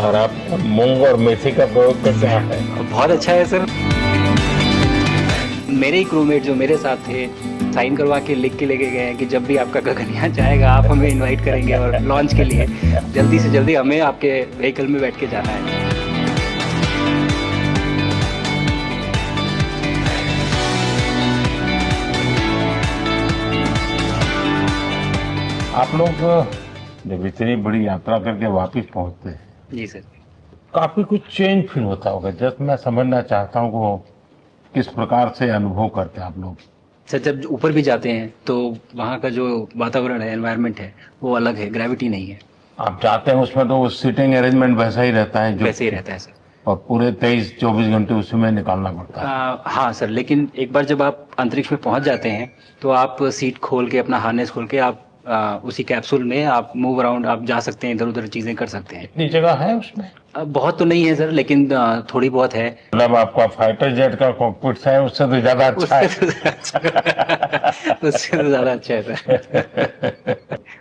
और आप मूंग और मेथी का प्रयोग कैसे है? बहुत अच्छा है सर। मेरे ही क्रूमेट जो मेरे साथ थे, साइन करवा के लिख के लेके गए हैं कि जब भी आपका गगन यहाँ जाएगा आप हमें इनवाइट करेंगे और लॉन्च के लिए जल्दी से जल्दी हमें आपके व्हीकल में बैठ के जाना है। आप लोग जब इतनी बड़ी यात्रा करके वापस पहुंचते हैं, जी सर। काफी कुछ चेंज फील होता होगा। जस्ट मैं समझना चाहता हूँ वो किस प्रकार से अनुभव करते हैं आप लोग। सर जब ऊपर भी जाते हैं तो वहाँ का जो वातावरण है, एनवायरनमेंट है, वो अलग है, ग्रेविटी नहीं है। आप जाते हैं उसमें तो वो सीटिंग अरेंजमेंट वैसा ही रहता है जो, वैसे ही रहता है सर। और पूरे 23-24 घंटे उसी में निकालना पड़ता है। हाँ सर, लेकिन एक बार जब आप अंतरिक्ष में पहुंच जाते हैं तो आप सीट खोल के, अपना हार्नेस खोल के आप उसी कैप्सूल में आप मूव अराउंड, आप जा सकते हैं, इधर उधर चीजें कर सकते हैं। इतनी जगह है उसमें? बहुत तो नहीं है सर, लेकिन थोड़ी बहुत है। मतलब आपका फाइटर जेट का कॉकपिट है, उससे तो ज्यादा अच्छा है। उससे तो ज्यादा अच्छा है सर।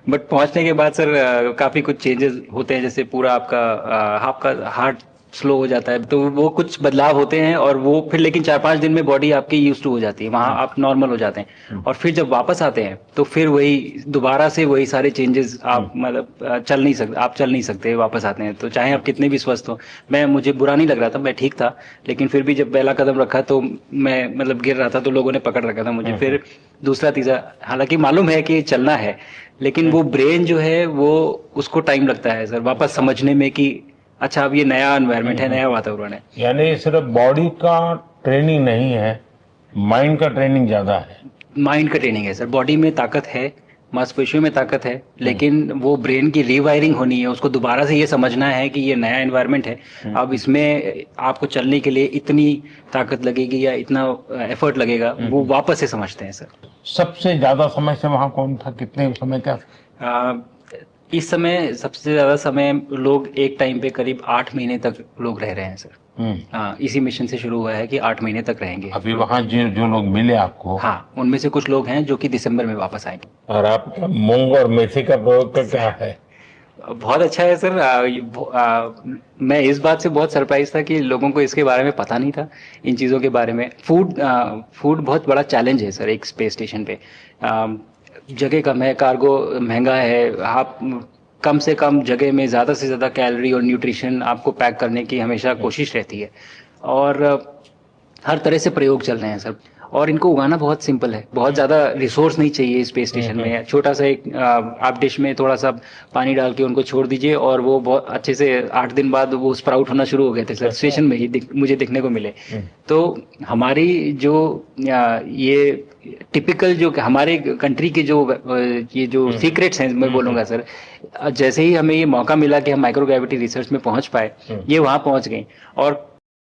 बट पहुंचने के बाद सर काफी कुछ चेंजेस होते हैं, जैसे पूरा आपका हार्ट स्लो हो जाता है, तो वो कुछ बदलाव होते हैं और वो फिर लेकिन 4-5 दिन में बॉडी आपकी यूज टू हो जाती है, वहाँ आप नॉर्मल हो जाते हैं। और फिर जब वापस आते हैं तो फिर वही दोबारा से वही सारे चेंजेस, आप मतलब चल नहीं सकते वापस आते हैं, तो चाहे आप कितने भी स्वस्थ हो। मुझे बुरा नहीं लग रहा था, मैं ठीक था, लेकिन फिर भी जब पहला कदम रखा तो मैं मतलब गिर रहा था, तो लोगों ने पकड़ रखा था मुझे। फिर दूसरा तीसरा, हालांकि मालूम है कि चलना है, लेकिन वो ब्रेन जो है वो, उसको टाइम लगता है सर वापस समझने में कि अच्छा अब ये नया एनवायरनमेंट है, नया वातावरण है। यानी सिर्फ बॉडी का ट्रेनिंग नहीं है, माइंड का ट्रेनिंग ज्यादा है। माइंड का ट्रेनिंग है सर, बॉडी में ताकत है, मांसपेशियों में ताकत है, लेकिन वो ब्रेन की रीवायरिंग होनी है, उसको दोबारा से ये समझना है कि ये नया एनवायरनमेंट है। अब इसमें आपको चलने के लिए इतनी ताकत लगेगी या इतना एफर्ट लगेगा, वो वापस से समझते हैं सर। सबसे ज्यादा समय से वहां कौन था, कितने समय का? आ, इस समय सबसे ज्यादा समय लोग एक टाइम पे करीब 8 महीने तक लोग रह रहे हैं सर। हाँ, इसी मिशन से शुरू हुआ है कि 8 महीने तक रहेंगे। अभी वहां जो जो लोग मिले आपको, हाँ, उनमें से कुछ लोग हैं जो कि दिसंबर में वापस आएंगे। और आप मूंग और मेथी का प्रयोग का क्या है? बहुत अच्छा है सर। मैं इस बात से बहुत सरप्राइज था कि लोगों को इसके बारे में पता नहीं था, इन चीज़ों के बारे में। फूड बहुत बड़ा चैलेंज है सर एक स्पेस स्टेशन पे। जगह कम है, कार्गो महंगा है, आप कम से कम जगह में ज़्यादा से ज़्यादा कैलोरी और न्यूट्रिशन आपको पैक करने की हमेशा कोशिश रहती है। और हर तरह से प्रयोग चल रहे हैं सर, और इनको उगाना बहुत सिंपल है, बहुत ज़्यादा रिसोर्स नहीं चाहिए स्पेस स्टेशन में। छोटा सा एक आप डिश में थोड़ा सा पानी डाल के उनको छोड़ दीजिए और वो बहुत अच्छे से 8 दिन बाद वो स्प्राउट होना शुरू हो गए थे सर, स्टेशन में ही मुझे देखने को मिले। तो हमारी जो ये टिपिकल जो हमारे कंट्री के जो ये जो सीक्रेट्स हैं, मैं बोलूँगा सर, जैसे ही हमें ये मौका मिला कि हम माइक्रोग्रेविटी रिसर्च में पहुंच पाए, ये वहाँ पहुंच गई। और